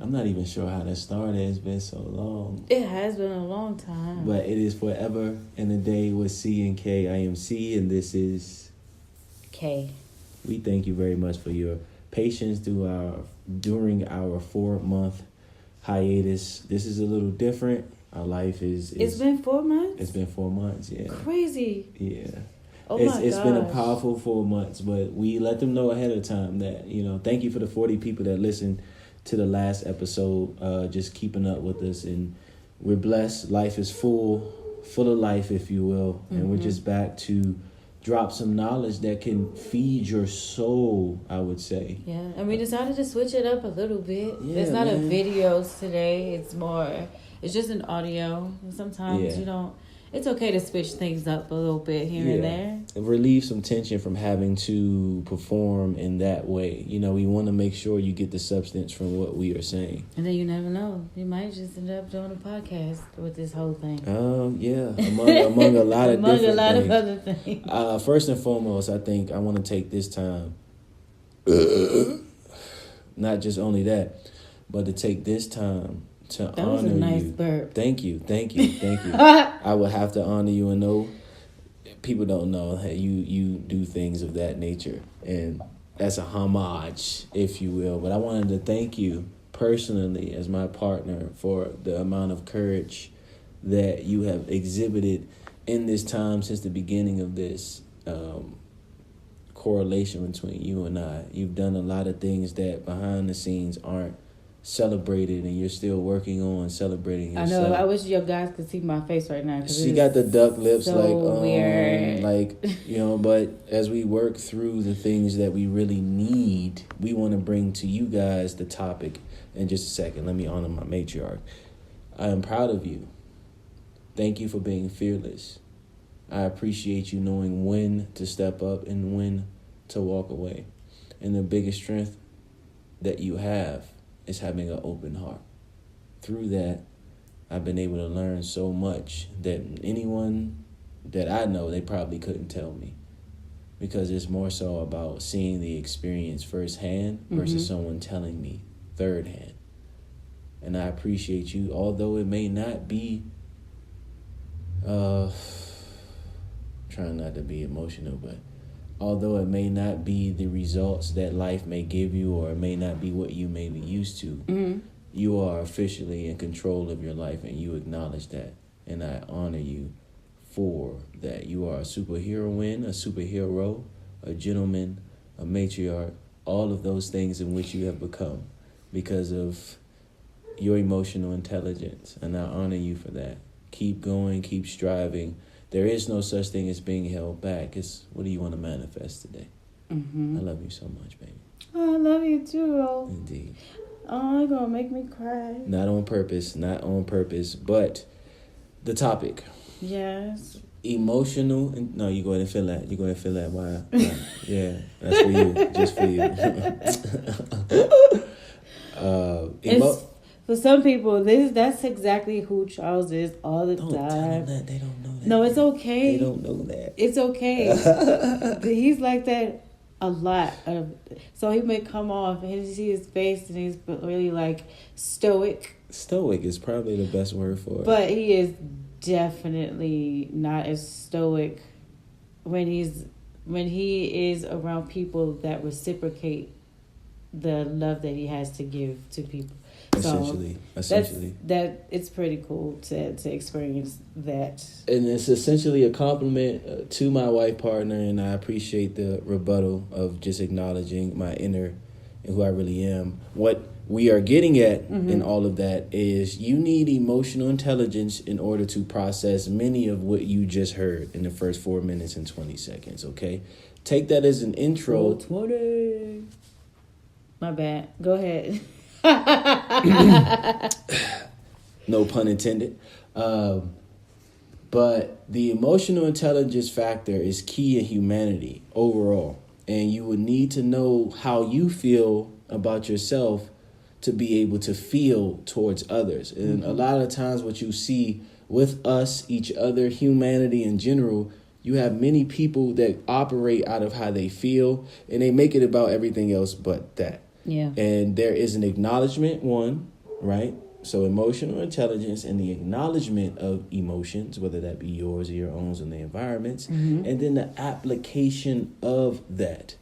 I'm not even sure how that started. It's been so long. It has been a long time. But it is forever and a day with C and K. I am C, and this is K. We thank you very much for your patience during our 4-month hiatus. This is a little different. Our life is It's been 4 months? It's been 4 months, yeah. Crazy. Yeah. Oh It's been a powerful 4 months, but we let them know ahead of time that, thank you for the 40 people that listened to the last episode, just keeping up with us. And we're blessed. Life is full of life, if you will. And we're just back to drop some knowledge that can feed your soul, I would say. Yeah, and we decided to switch it up a little bit. Yeah, it's not a videos today. It's just an audio. And sometimes it's okay to switch things up a little bit here and there. And relieve some tension from having to perform in that way. We want to make sure you get the substance from what we are saying. And then you never know. You might just end up doing a podcast with this whole thing. Yeah. Among a lot of different things. Of other things. First and foremost, I think I want to take this time, not just only that, but to take this time to honor you. That was a nice burp. Thank you. I would have to honor you, and know people don't know that you do things of that nature, and that's a homage, if you will. But I wanted to thank you personally as my partner for the amount of courage that you have exhibited in this time since the beginning of this correlation between you and I. You've done a lot of things that behind the scenes aren't celebrated, and you're still working on celebrating yourself. I know. I wish your guys could see my face right now. She got the duck lips, so weird. But as we work through the things that we really need, we want to bring to you guys the topic. In just a second, let me honor my matriarch. I am proud of you. Thank you for being fearless. I appreciate you knowing when to step up and when to walk away. And the biggest strength that you have is having an open heart. Through that, I've been able to learn so much that anyone that I know, they probably couldn't tell me. Because it's more so about seeing the experience firsthand versus someone telling me third hand. And I appreciate you, although it may not be, trying not to be emotional, but although it may not be the results that life may give you, or it may not be what you may be used to, you are officially in control of your life, and you acknowledge that. And I honor you for that. You are a superheroine, a superhero, a gentleman, a matriarch, all of those things in which you have become because of your emotional intelligence. And I honor you for that. Keep going, keep striving. There is no such thing as being held back. It's what do you want to manifest today? I love you so much, baby. Oh, I love you too. Indeed. Oh, you're going to make me cry. Not on purpose, but the topic. Yes. Emotional. No, you go ahead and feel that. Why? Yeah, that's for you. Just for you. For some people, that's exactly who Charles is all the time. Don't tell them that. They don't know that. No, it's okay. They don't know that. It's okay. He's like that a lot. So he may come off and you see his face and he's really like stoic. Stoic is probably the best word for it. But he is definitely not as stoic when he is around people that reciprocate the love that he has to give to people. Essentially. That it's pretty cool to experience that. And it's essentially a compliment to my wife partner, and I appreciate the rebuttal of just acknowledging my inner and who I really am. What we are getting at in all of that is you need emotional intelligence in order to process many of what you just heard in the first 4 minutes and 20 seconds, okay? Take that as an intro. 20. My bad. Go ahead. No pun intended. But the emotional intelligence factor is key in humanity overall. And you would need to know how you feel about yourself to be able to feel towards others. And a lot of times what you see with us, each other, humanity in general, you have many people that operate out of how they feel, and they make it about everything else but that. Yeah. And there is an acknowledgement one, right? So emotional intelligence and the acknowledgement of emotions, whether that be yours or your own in the environments, and then the application of that.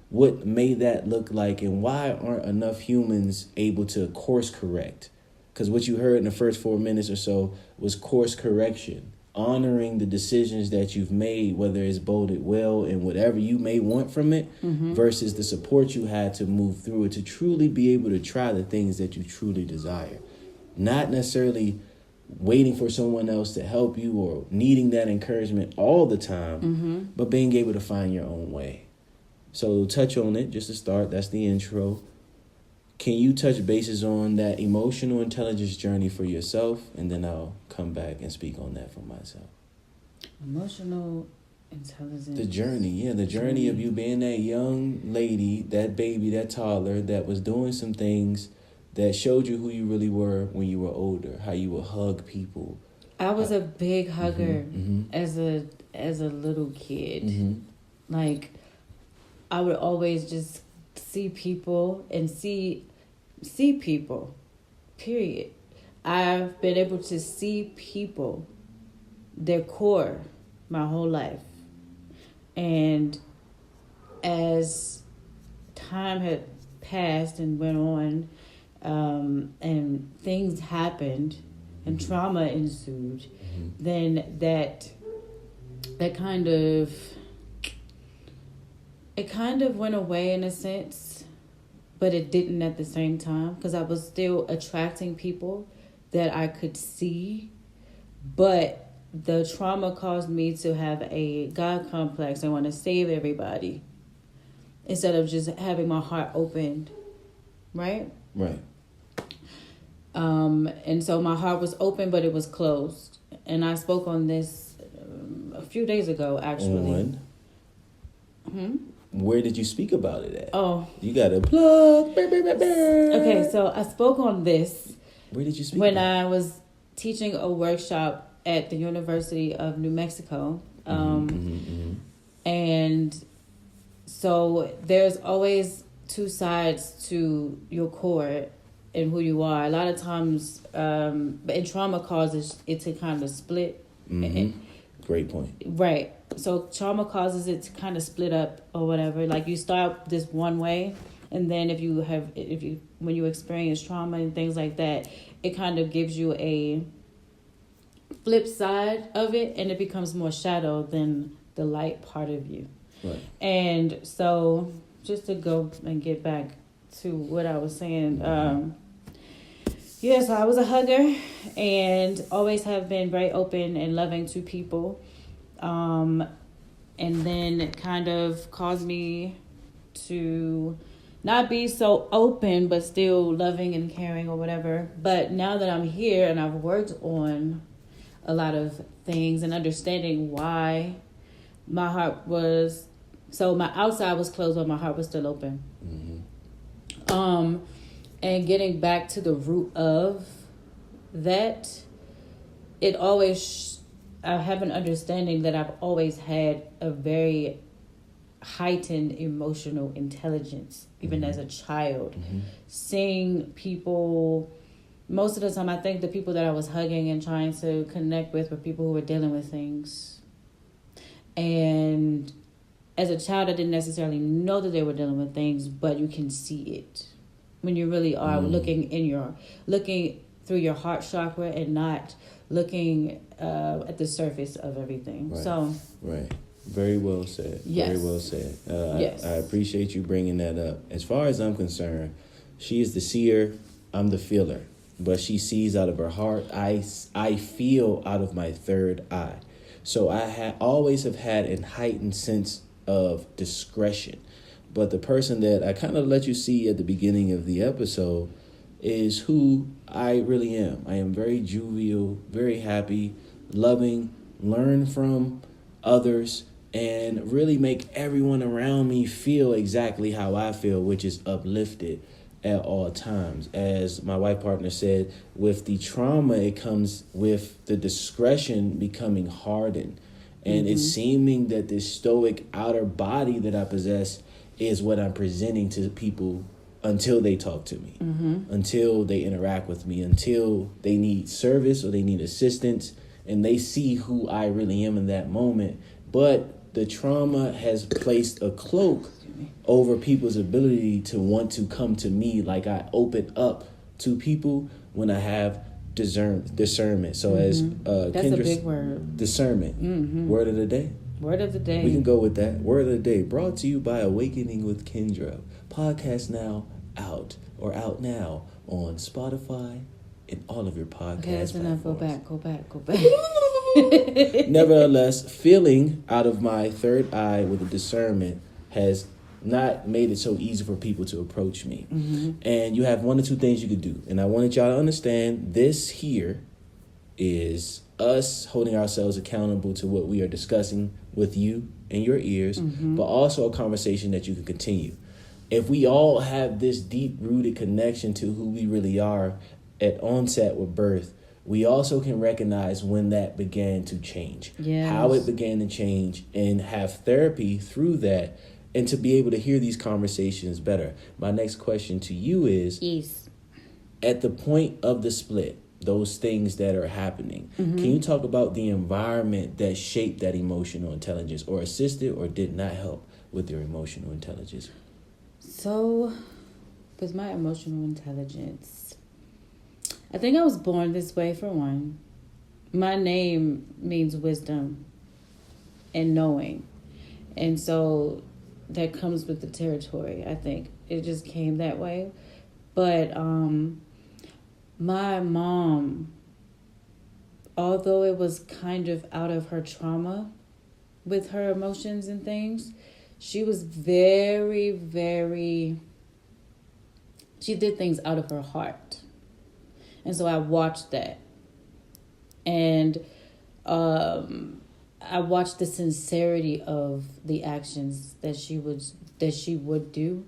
What may that look like, and why aren't enough humans able to course correct? Because what you heard in the first 4 minutes or so was course correction, honoring the decisions that you've made, whether it's boded well and whatever you may want from it, versus the support you had to move through it, to truly be able to try the things that you truly desire. Not necessarily waiting for someone else to help you or needing that encouragement all the time, but being able to find your own way. So touch on it just to start. That's the intro. Can you touch bases on that emotional intelligence journey for yourself? And then I'll come back and speak on that for myself. Emotional intelligence. The journey, the journey of you being that young lady, that baby, that toddler that was doing some things that showed you who you really were when you were older, how you would hug people. I was a big hugger as a little kid. Like, I would always just see people and see people, period. I've been able to see people, their core, my whole life. And as time had passed and went on, and things happened and trauma ensued, then that kind of, it kind of went away in a sense, but it didn't at the same time, because I was still attracting people that I could see, but the trauma caused me to have a God complex. I want to save everybody instead of just having my heart opened, right? Right. And so my heart was open, but it was closed. And I spoke on this a few days ago, actually. Where did you speak about it at? Oh. You got to plug. Okay, so I spoke on this. Where did you speak when I was teaching a workshop at the University of New Mexico. And so there's always two sides to your core and who you are. A lot of times, and trauma causes it to kind of split. Great point. Right. So trauma causes it to kind of split up or whatever. Like, you start this one way, and then when you experience trauma and things like that, it kind of gives you a flip side of it, and it becomes more shadow than the light part of you. Right. And so just to go and get back to what I was saying, so I was a hugger and always have been very open and loving to people. And then it kind of caused me to not be so open, but still loving and caring or whatever. But now that I'm here and I've worked on a lot of things and understanding why my heart was, so my outside was closed, but my heart was still open. And getting back to the root of that, it always, I have an understanding that I've always had a very heightened emotional intelligence, even as a child. Seeing people, most of the time I think the people that I was hugging and trying to connect with were people who were dealing with things. And as a child, I didn't necessarily know that they were dealing with things, but you can see it when you really are looking through your heart chakra and not looking at the surface of everything. Right. So right. Very well said. Yes. Very well said. Yes. I appreciate you bringing that up. As far as I'm concerned, she is the seer, I'm the feeler. But she sees out of her heart. I feel out of my third eye. So I always have had a heightened sense of discretion. But the person that I kind of let you see at the beginning of the episode is who I really am. I am very jovial, very happy, loving, learn from others, and really make everyone around me feel exactly how I feel, which is uplifted at all times. As my wife partner said, with the trauma, it comes with the discretion becoming hardened. And it's seeming that this stoic outer body that I possess is what I'm presenting to people until they talk to me, until they interact with me, until they need service or they need assistance, and they see who I really am in that moment. But the trauma has placed a cloak over people's ability to want to come to me like I open up to people when I have discernment. So as that's Kendra, a big word. Discernment. Word of the day. Word of the day. We can go with that. Word of the day brought to you by Awakening with Kendra. Podcast now out now on Spotify and all of your podcast Okay, that's enough. Go back. Nevertheless, feeling out of my third eye with a discernment has not made it so easy for people to approach me. And you have one or two things you could do. And I wanted y'all to understand this here is us holding ourselves accountable to what we are discussing with you in your ears, but also a conversation that you can continue. If we all have this deep-rooted connection to who we really are at onset with birth, we also can recognize when that began to change, how it began to change, and have therapy through that, and to be able to hear these conversations better. My next question to you is, at the point of the split, those things that are happening, can you talk about the environment that shaped that emotional intelligence or assisted or did not help with your emotional intelligence? So, with my emotional intelligence, I think I was born this way for one. My name means wisdom and knowing. And so that comes with the territory, I think. It just came that way. But my mom, although it was kind of out of her trauma with her emotions and things, she was very, very, she did things out of her heart. And so I watched that. And I watched the sincerity of the actions that she would do.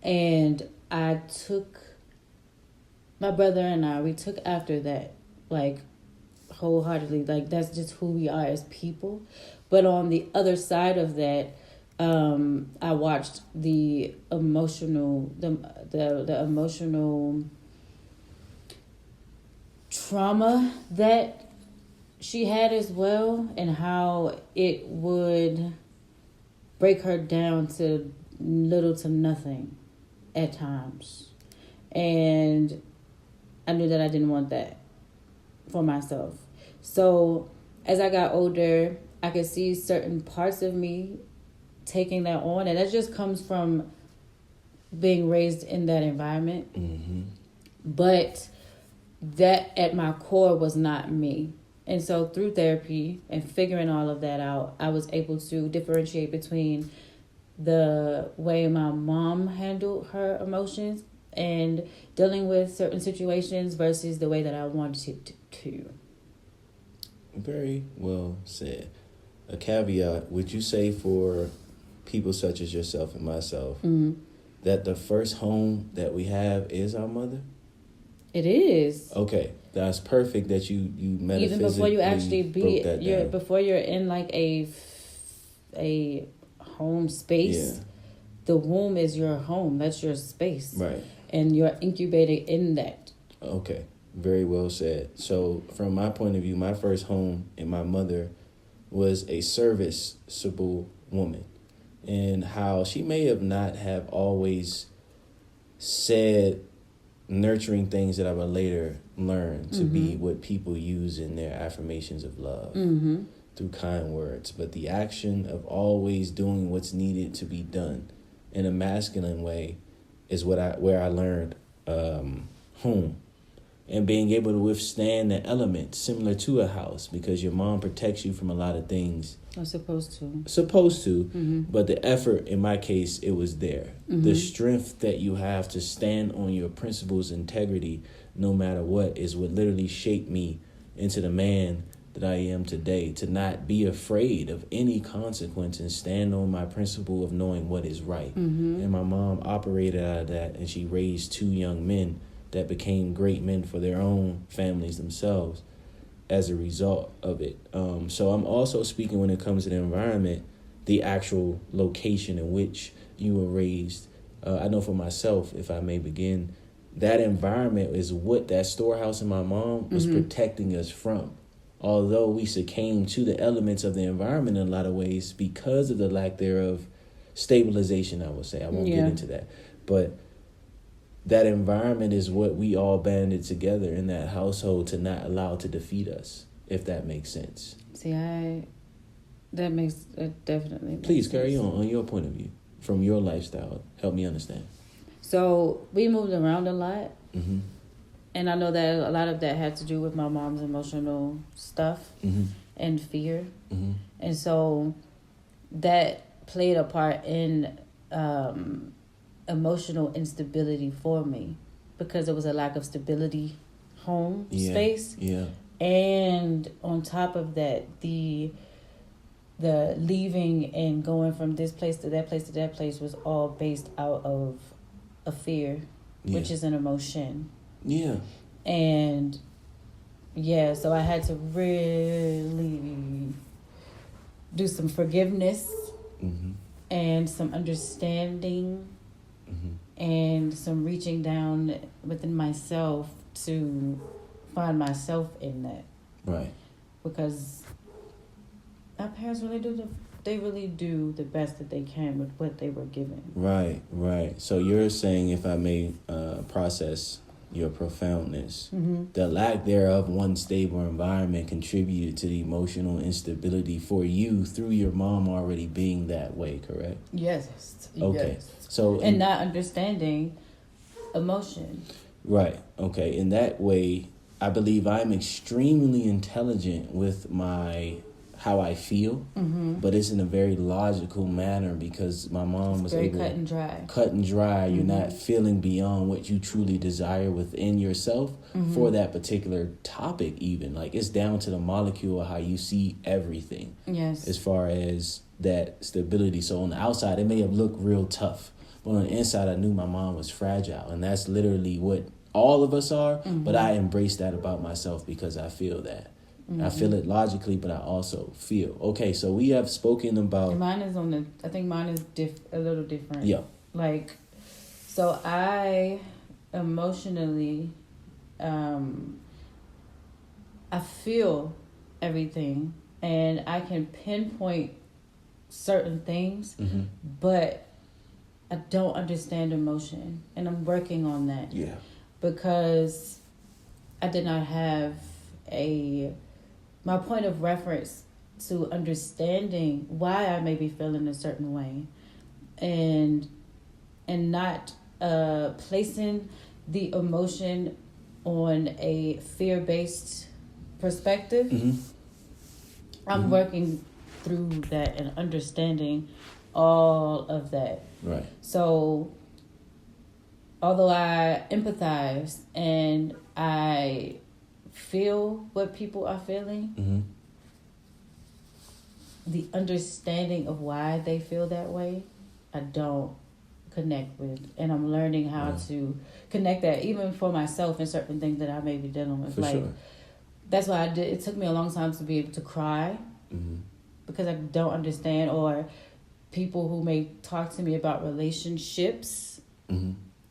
And I took, my brother and I, we took after that, like, wholeheartedly. Like, that's just who we are as people. But on the other side of that, I watched the emotional, the emotional trauma that she had as well, and how it would break her down to little to nothing at times. And I knew that I didn't want that for myself. So as I got older, I could see certain parts of me taking that on, and that just comes from being raised in that environment. But that at my core was not me. And so through therapy and figuring all of that out, I was able to differentiate between the way my mom handled her emotions and dealing with certain situations versus the way that I wanted to. Very well said. A caveat, would you say for people such as yourself and myself that the first home that we have is our mother? It is. Okay, that's perfect that you metaphysically even before you actually be before you're in like a home space, the womb is your home. That's your space, right? And you're incubated in that. Okay, very well said. So from my point of view, my first home and my mother was a serviceable woman, and how she may have not have always said nurturing things that I would later learn to be what people use in their affirmations of love through kind words. But the action of always doing what's needed to be done in a masculine way is where I learned home. And being able to withstand the elements similar to a house, because your mom protects you from a lot of things. I'm supposed to. But the effort, in my case, it was there. The strength that you have to stand on your principles' integrity, no matter what, is what literally shaped me into the man that I am today. To not be afraid of any consequence and stand on my principle of knowing what is right. And my mom operated out of that, and she raised two young men that became great men for their own families themselves as a result of it. So I'm also speaking, when it comes to the environment, the actual location in which you were raised, I know for myself, if I may begin, that environment is what that storehouse in my mom was protecting us from. Although we succumbed to the elements of the environment in a lot of ways because of the lack thereof stabilization, I would say. I won't get into that. But that environment is what we all banded together in that household to not allow to defeat us, if that makes sense. See, that makes it definitely. Please carry on your point of view from your lifestyle. Help me understand. So we moved around a lot. Mm-hmm. And I know that a lot of that had to do with my mom's emotional stuff and fear. Mm-hmm. And so that played a part in emotional instability for me because there was a lack of stability home space. Yeah. And on top of that, the leaving and going from this place to that place to that place was all based out of a fear, which is an emotion. Yeah. And so I had to really do some forgiveness and some understanding and some reaching down within myself to find myself in that. Right. Because our parents really do the best that they can with what they were given. Right. So you're saying, if I may process your profoundness, the lack thereof one stable environment contributed to the emotional instability for you through your mom already being that way, correct? Yes. Okay. Yes. So and not understanding emotion. Right. Okay. In that way, I believe I'm extremely intelligent with how I feel, but it's in a very logical manner because my mom was able cut and dry. Cut and dry. You're not feeling beyond what you truly desire within yourself for that particular topic. Even like it's down to the molecule of how you see everything. Yes. As far as that stability. So on the outside, it may have looked real tough, but on the inside, I knew my mom was fragile, and that's literally what all of us are. But I embrace that about myself because I feel that. I feel it logically, but I also feel. Okay, so we have spoken about... And mine is I think mine is a little different. Yeah. Like, so I emotionally, I feel everything, and I can pinpoint certain things, but I don't understand emotion, and I'm working on that. Yeah. Because I did not have my point of reference to understanding why I may be feeling a certain way, and not placing the emotion on a fear-based perspective. I'm working through that and understanding all of that. Right. So although I empathize and I feel what people are feeling, the understanding of why they feel that way, I don't connect with. And I'm learning how to connect that, even for myself and certain things that I may be dealing with. That's why it took me a long time to be able to cry, because I don't understand, or people who may talk to me about relationships,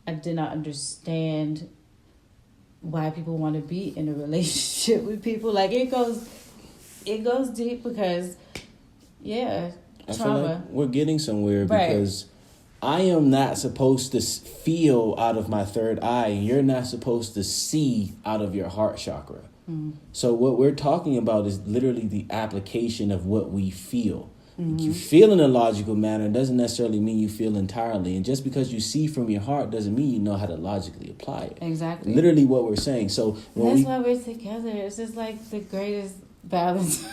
I did not understand why people want to be in a relationship with people. Like it goes deep because I feel like we're getting somewhere because I am not supposed to feel out of my third eye, and you're not supposed to see out of your heart chakra. So what we're talking about is literally the application of what we feel. You feel in a logical manner doesn't necessarily mean you feel entirely. And just because you see from your heart doesn't mean you know how to logically apply it. Exactly. Literally what we're saying. So that's why we're together. It's just like the greatest balance.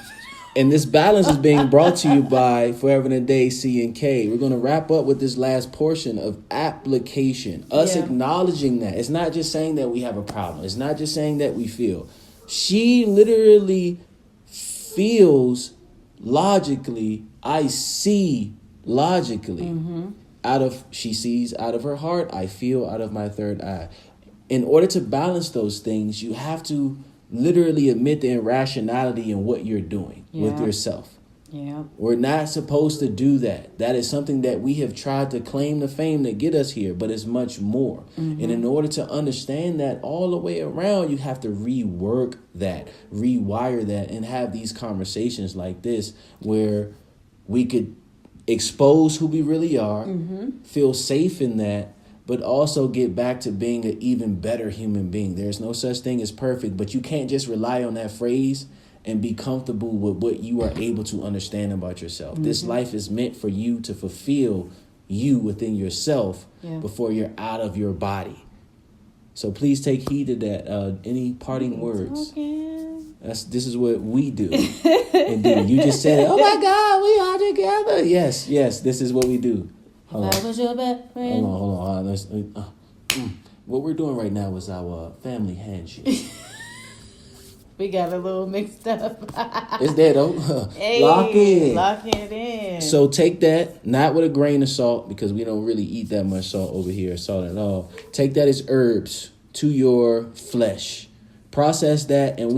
And this balance is being brought to you by Forever and a Day C&K. We're going to wrap up with this last portion of application. Us acknowledging that. It's not just saying that we have a problem. It's not just saying that we feel. She literally feels logically. I see logically. She sees out of her heart. I feel out of my third eye. In order to balance those things, you have to literally admit the irrationality in what you're doing with yourself. Yeah. We're not supposed to do that. That is something that we have tried to claim the fame to get us here, but it's much more. And in order to understand that all the way around, you have to rework that, rewire that, and have these conversations like this where we could expose who we really are, feel safe in that, but also get back to being an even better human being. There's no such thing as perfect, but you can't just rely on that phrase and be comfortable with what you are able to understand about yourself. This life is meant for you to fulfill you within yourself before you're out of your body. So please take heed of that. Any parting words? This is what we do. Indeed. You just said, oh my God, we are together. Yes, this is what we do. Hold on. Hold on. What we're doing right now is our family handshake. We got a little mixed up. It's there though. Hey, lock it in. So take that, not with a grain of salt, because we don't really eat that much salt over here, salt at all. Take that as herbs to your flesh. Process that, and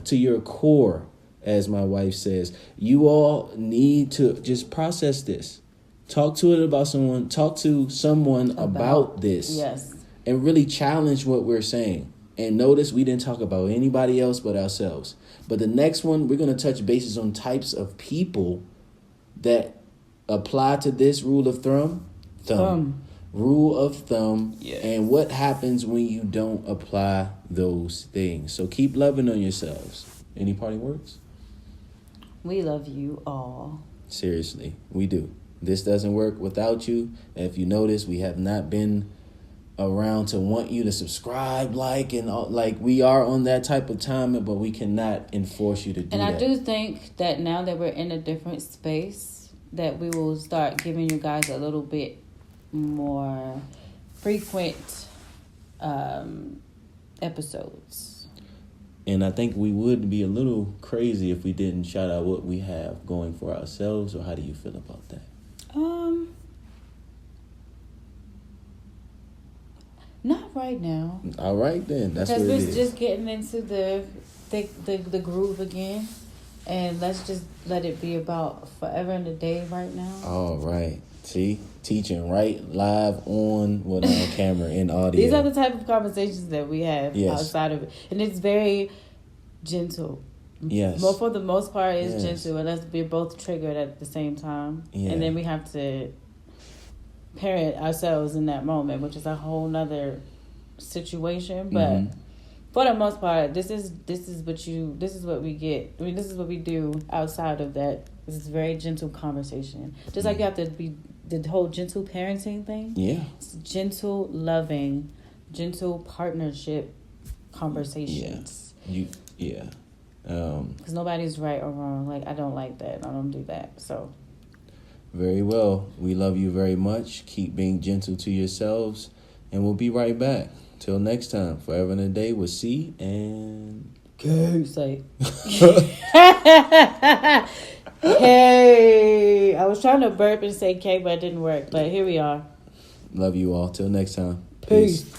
to your core, as my wife says. You all need to just process this. Talk to someone about this. Yes. And really challenge what we're saying. And notice we didn't talk about anybody else but ourselves. But the next one, we're going to touch bases on types of people that apply to this rule of thumb. Rule of thumb. Yes. And what happens when you don't apply those things. So keep loving on yourselves. Any parting words? We love you all. Seriously, we do. This doesn't work without you. And if you notice, we have not been around to want you to subscribe, and all, we are on that type of time, but we cannot enforce you to do that. And I do think that now that we're in a different space, that we will start giving you guys a little bit more frequent episodes. And I think we would be a little crazy if we didn't shout out what we have going for ourselves. Or how do you feel about that? Not right now. All right then. That's what it is. Because we're just getting into the groove again. And let's just let it be about forever and a day right now. All right. See? Teaching right live on camera and audio. These are the type of conversations that we have outside of it. And it's very gentle. Yes. But for the most part, it's gentle. Unless we're both triggered at the same time. Yeah. And then we have to parent ourselves in that moment, which is a whole nother situation. But for the most part, this is what we get. I mean, this is what we do outside of that. This is very gentle conversation. Just like you have to be the whole gentle parenting thing. Yeah. It's gentle, loving, gentle partnership conversations. Yeah. Because nobody's right or wrong. I don't like that. I don't do that. So. Very well. We love you very much. Keep being gentle to yourselves. And we'll be right back. Till next time. Forever and a Day with C and K. Say. K. I was trying to burp and say K, but it didn't work. But here we are. Love you all. Till next time. Peace.